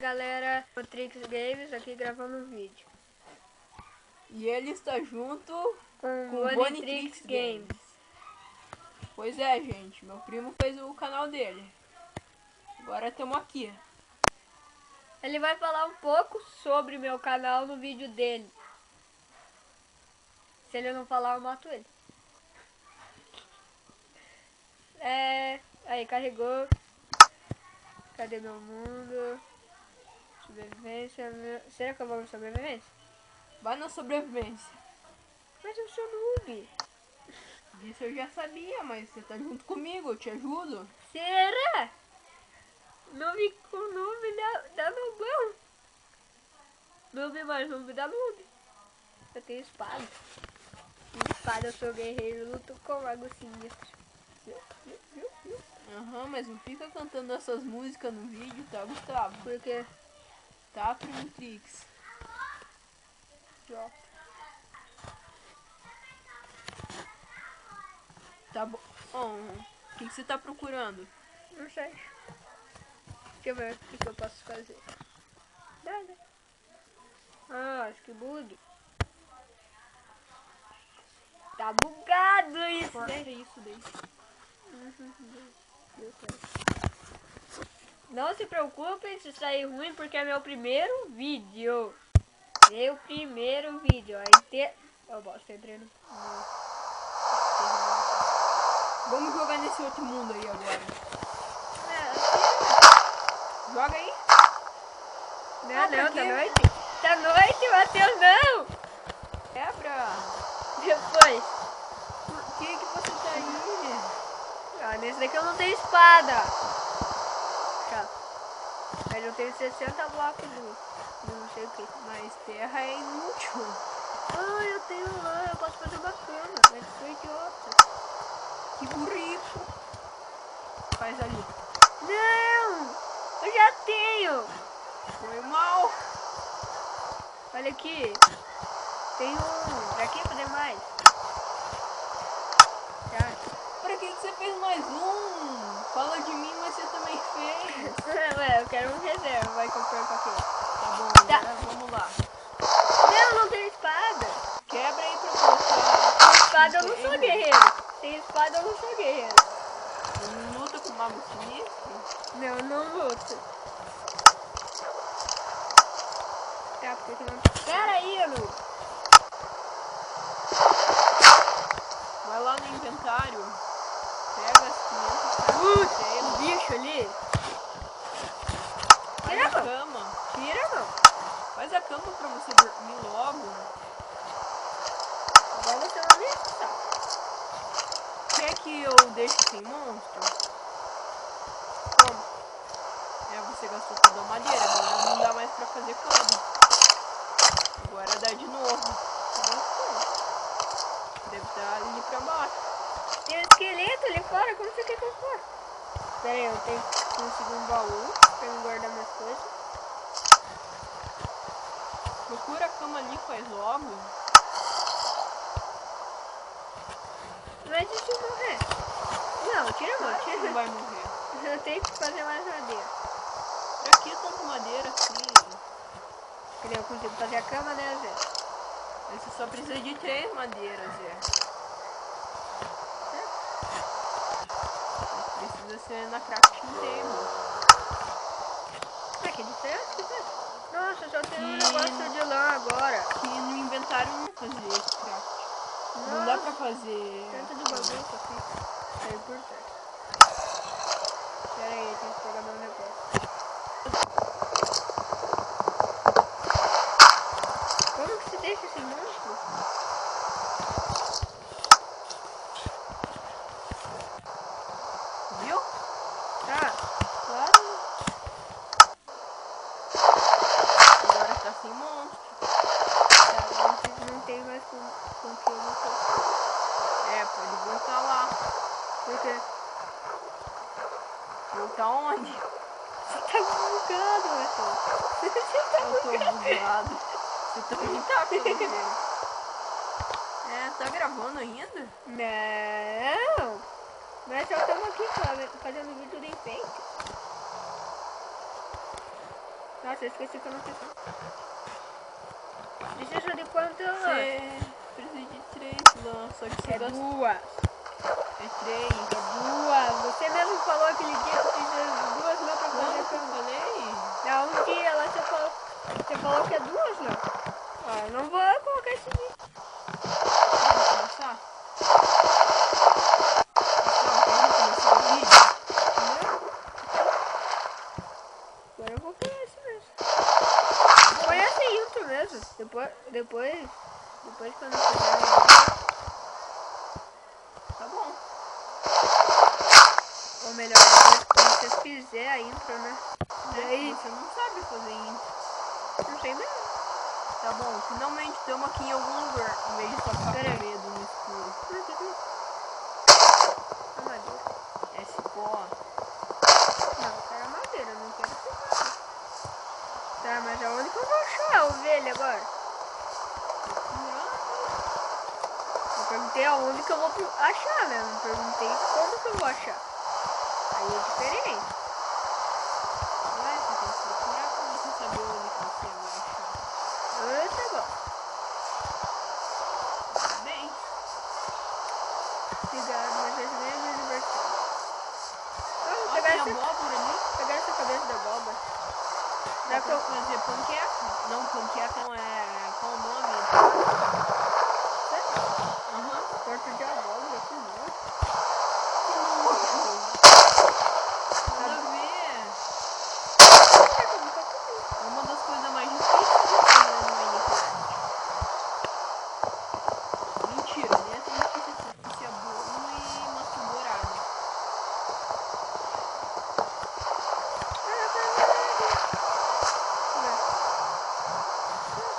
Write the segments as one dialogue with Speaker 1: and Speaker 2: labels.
Speaker 1: Galera, Matrix Games aqui gravando um vídeo.
Speaker 2: E ele está junto
Speaker 1: Com
Speaker 2: o
Speaker 1: Matrix Games.
Speaker 2: Pois é, gente, meu primo fez o canal dele. Agora estamos aqui.
Speaker 1: Ele vai falar um pouco sobre meu canal no vídeo dele. Se ele não falar, eu mato ele. Aí carregou. Cadê meu mundo? Sobrevivência. Será que eu vou na sobrevivência?
Speaker 2: Vai na sobrevivência.
Speaker 1: Mas eu sou noob.
Speaker 2: Isso eu já sabia, mas você tá junto comigo, eu te ajudo.
Speaker 1: Será? Noob com noob dá noobão. Noob mais noob dá noob. Eu tenho espada. Espada, eu sou guerreiro, luto com mago sinistro.
Speaker 2: Aham, mas não fica cantando essas músicas no vídeo, tá, Gustavo?
Speaker 1: Por quê?
Speaker 2: Tá, Primitrix? Tá bom. O que você tá procurando?
Speaker 1: Não sei. Deixa eu ver o que eu posso fazer. Nada. Ah, acho que bug. Tá bugado isso, né?
Speaker 2: É isso daí.
Speaker 1: Não se preocupem se sair ruim, porque é meu primeiro vídeo. Meu primeiro vídeo. Eu bosta, entrei no...
Speaker 2: Vamos jogar nesse outro mundo aí agora. Joga aí.
Speaker 1: Não, tá noite. Tá noite, Matheus, não!
Speaker 2: Quebra.
Speaker 1: Depois.
Speaker 2: Por que você tá aí?
Speaker 1: Ah, nesse daqui eu não tenho espada. Tá. Mas eu tenho 60 blocos de não sei o que.
Speaker 2: Mas terra é inútil.
Speaker 1: Ah, eu tenho lá, eu posso fazer uma cama. Mas sou idiota.
Speaker 2: Que burrico. Faz ali.
Speaker 1: Não! Eu já tenho!
Speaker 2: Foi mal.
Speaker 1: Olha aqui. Tem um. Pra que fazer mais? Já.
Speaker 2: Pra que você fez mais um? Fala de mim, mas você também fez.
Speaker 1: Ué, eu quero um reserva. Vai que eu perco aqui.
Speaker 2: Tá bom,
Speaker 1: Tá.
Speaker 2: agora vamos lá.
Speaker 1: Não tenho espada.
Speaker 2: Quebra aí pra colocar.
Speaker 1: Sem espada eu não sou guerreiro. Sem espada eu não sou guerreiro.
Speaker 2: Não luta com o mago sinistro?
Speaker 1: Não, não luto. Tá, porque senão... Pera aí, Lu.
Speaker 2: Vai lá no inventário. Pega as 500 caixas.
Speaker 1: O bicho ali.
Speaker 2: Faz
Speaker 1: Tira,
Speaker 2: a
Speaker 1: mano.
Speaker 2: cama.
Speaker 1: Tira, não.
Speaker 2: Faz a cama pra você dormir logo.
Speaker 1: Agora você vai me assustar.
Speaker 2: Quer que eu deixe sem monstro?
Speaker 1: Como?
Speaker 2: Você gastou toda a madeira, agora não dá mais pra fazer cama. Agora dá de novo. Deve estar ali pra baixo.
Speaker 1: Tem um esqueleto ali fora, como você quer que eu for? Pera aí, eu tenho que conseguir um baú pra eu guardar minhas coisas.
Speaker 2: Procura a cama ali, faz logo.
Speaker 1: Mas e se eu morrer? Não, tira a mão,
Speaker 2: Você
Speaker 1: tira.
Speaker 2: não vai morrer.
Speaker 1: Eu tenho que fazer mais madeira.
Speaker 2: Pra que tanta madeira assim?
Speaker 1: Porque eu consigo fazer a cama, né, Zé?
Speaker 2: Você só precisa de 3 madeiras, Precisa ser na crafting table.
Speaker 1: Que diferença que faz? Nossa, eu só tenho um negócio de lã agora.
Speaker 2: Que no inventário não fazer esse craft. Não dá pra fazer.
Speaker 1: Tanto de bagulho que eu fiz. É importante. Pera aí, tem que pegar meu negócio. Como que se deixa esse monstro?
Speaker 2: Viu?
Speaker 1: Tá, claro.
Speaker 2: Agora tá sem monstro.
Speaker 1: Tá, não tem mais com que eu não sei.
Speaker 2: Pode voltar lá.
Speaker 1: Por quê?
Speaker 2: Voltar onde?
Speaker 1: Você tá bugado, Matheus. Você tá
Speaker 2: Eu tô bugado. Você também tá, pelo jeito. Tá gravando ainda?
Speaker 1: Não! Nós só estamos aqui fazendo vídeo de enfeite. Nossa, eu esqueci que eu não fiz. Precisa de quanto?
Speaker 2: Você precisa de 3 lãs, só que você
Speaker 1: É
Speaker 2: gasta...
Speaker 1: duas.
Speaker 2: É 3.
Speaker 1: Duas. Você mesmo falou aquele dia que precisa de duas lá pra fazer a
Speaker 2: Quando que eu
Speaker 1: cama.
Speaker 2: falei?
Speaker 1: Não, um dia lá você falou que é duas lá. Ah, não vou colocar esse vídeo.
Speaker 2: Vamos começar? Gustavo, quer começar o vídeo?
Speaker 1: Agora eu vou por esse mesmo. Põe esse intro mesmo. Depois quando eu fizer.
Speaker 2: Tá bom.
Speaker 1: Ou melhor, depois quando você fizer a intro, né?
Speaker 2: Daí você não sabe fazer isso.
Speaker 1: Não sei mesmo.
Speaker 2: Tá bom, finalmente estamos aqui em algum lugar, em vez de só ficar
Speaker 1: Pera aí.
Speaker 2: com medo no escuro.
Speaker 1: A madeira.
Speaker 2: É cipó.
Speaker 1: Não, eu quero a madeira, não quero ficar. Tá, mas aonde que eu vou achar a ovelha agora? Eu perguntei aonde que eu vou achar, né? Não perguntei como que eu vou achar. Aí é diferente.
Speaker 2: Ué, você tem que procurar pra você saber onde que você vai achar.
Speaker 1: Tá bom.
Speaker 2: Bem,
Speaker 1: Obrigado, mas esse nem é meu aniversário. Ah,
Speaker 2: ó, tem abóbora ali.
Speaker 1: pegar essa cabeça da abóbora.
Speaker 2: Dá pra fazer panqueca. Não, panqueca não é... Qual o nome? Aham.
Speaker 1: Torta de abóbora, que nojo.
Speaker 2: Que nojo. Nada a ver.
Speaker 1: Eu nunca comi.
Speaker 2: É uma das coisas mais difíceis de fazer no Minecraft. Mentira, nem é tão difícil assim. Isso é bolo e maçã dourada.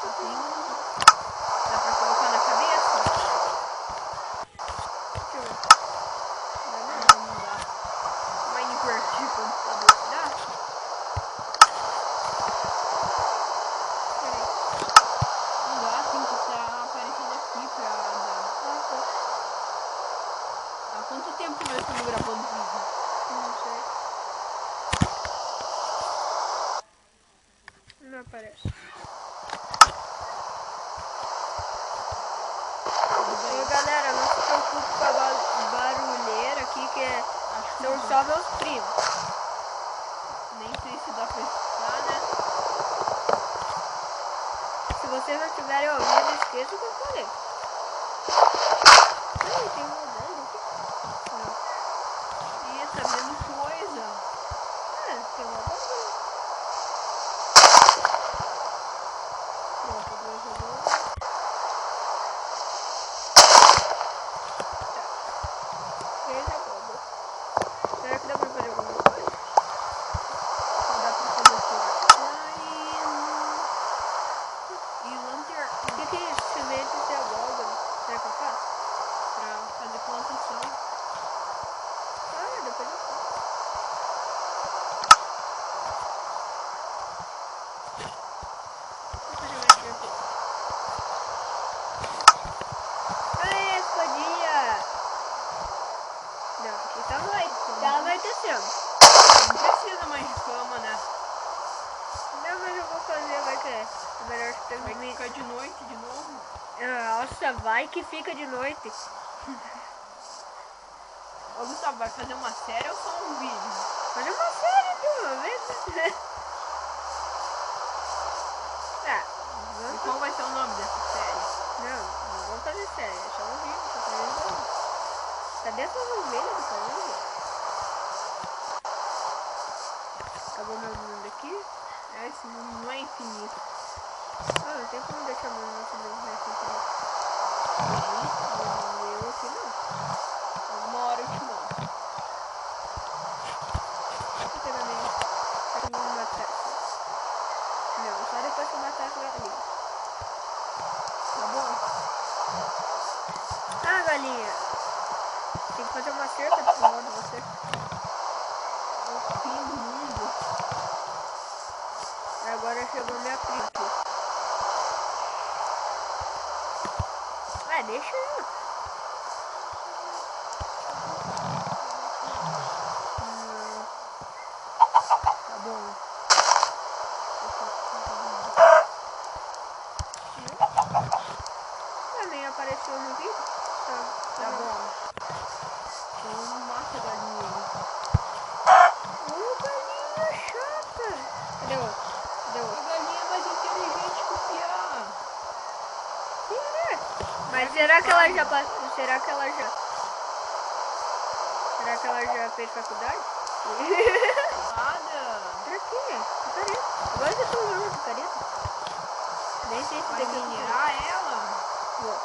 Speaker 2: Só tem um. Dá pra colocar na cabeça?
Speaker 1: Deixa eu ver.
Speaker 2: Não dá. Minecraft de computador. Dá?
Speaker 1: Peraí.
Speaker 2: Não dá, tem que estar aparecendo aqui pra dar. Há quanto tempo nós estamos gravando vídeo?
Speaker 1: Não sei. Não aparece. Ô galera, não se preocupe com a barulheira aqui, que são só meus primos.
Speaker 2: Nem sei se dá pra escutar, né?
Speaker 1: Se vocês não estiverem ouvindo, esqueça o que eu falei. Ai, tem uma bomba aqui.
Speaker 2: Ih, tá vendo coisa.
Speaker 1: Tem uma bomba. Pronto, duas bombas. Três bombas. Será que dá pra fazer alguma coisa?
Speaker 2: Dá pra fazer fortline e lanterna.
Speaker 1: O que é isso? Sementes de abóbora. Será que eu faço?
Speaker 2: Pra fazer plantação.
Speaker 1: Depois eu faço. Vou fazer mais tempo. Aê, espadinha! Não, aqui tá noite. Tá anoitecendo.
Speaker 2: Não precisa mais de cama, né?
Speaker 1: Não, mas eu vou fazer, vai que é melhor que
Speaker 2: Vai
Speaker 1: dormir.
Speaker 2: ficar de noite de novo.
Speaker 1: Nossa, vai que fica de noite.
Speaker 2: Ô Gustavo, vai fazer uma série ou só um vídeo?
Speaker 1: Fazer uma série de uma vez, né?
Speaker 2: E qual vai ser o nome dessa série?
Speaker 1: Não vou fazer série, é só um vídeo, só fazer um vídeo. Cadê essas ovelhas do caramba? Acabou meu mundo aqui.
Speaker 2: Esse mundo não é infinito.
Speaker 1: Não tem como deixar meu mundo simplesmente infinito.
Speaker 2: Tem.
Speaker 1: Eu aqui não.
Speaker 2: Alguma hora eu te mostro.
Speaker 1: Vou pegar minha. Só que eu vou matar. Não, só depois que eu matar as galinhas.
Speaker 2: Tá bom?
Speaker 1: Galinha. Tem que fazer uma cerca de modo você.
Speaker 2: É o fim do mundo.
Speaker 1: Agora chegou minha prima aqui. Deixa eu.
Speaker 2: Tá bom.
Speaker 1: Será que ela já passou? Será que ela já fez faculdade?
Speaker 2: Nada.
Speaker 1: Pra quê? Picareta. Agora eu tô jogando picareta. Nem sei se
Speaker 2: Vai
Speaker 1: tem que
Speaker 2: minerar ela?
Speaker 1: Vou.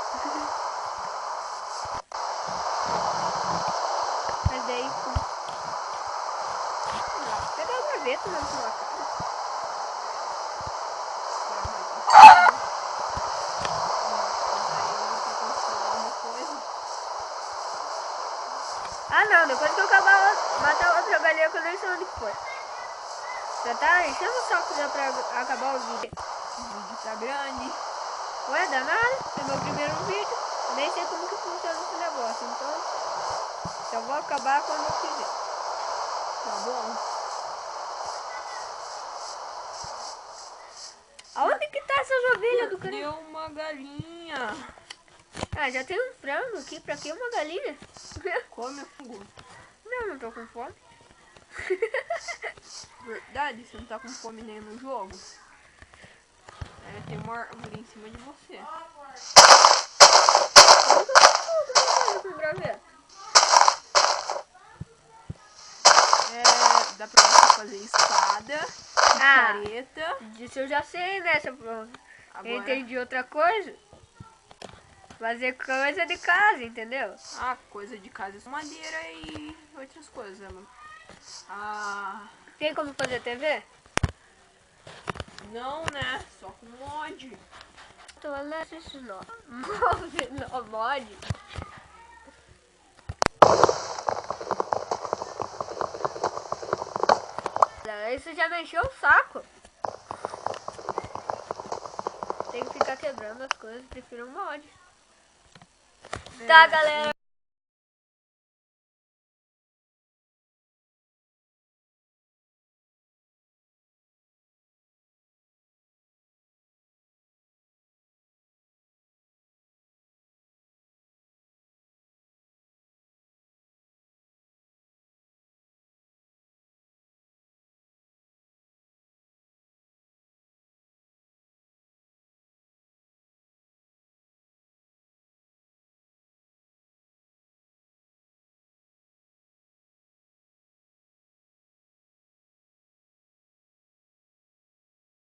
Speaker 1: Mas daí... Pegar a gaveta na sua cara. Ah não, depois que eu acabar matar outra galinha que eu nem sei onde foi. Já tá enchendo o saco já pra acabar o vídeo.
Speaker 2: O vídeo tá grande.
Speaker 1: Ué, danado, é meu primeiro vídeo. Eu nem sei como que funciona esse negócio, então eu vou acabar quando eu quiser.
Speaker 2: Tá bom.
Speaker 1: Aonde que tá essas ovelhas do cara?
Speaker 2: Deu uma galinha.
Speaker 1: Ah, já tem um frango aqui, pra que uma galinha?
Speaker 2: Come o frango.
Speaker 1: Não tô com fome.
Speaker 2: Verdade, você não tá com fome nem no jogo. É, tem uma árvore em cima de você.
Speaker 1: Com graveto.
Speaker 2: É, dá pra você fazer escada, picareta.
Speaker 1: Disso eu já sei, né? Se eu
Speaker 2: Agora,
Speaker 1: entendi outra coisa. Fazer coisa de casa, entendeu?
Speaker 2: coisa de casa, madeira e outras coisas. Ah,
Speaker 1: Tem como fazer TV?
Speaker 2: não, né? Só com mod.
Speaker 1: Tô falando isso não. Mod. Isso já me encheu o saco. Tem que ficar quebrando as coisas, prefiro um mod. Tá, galera.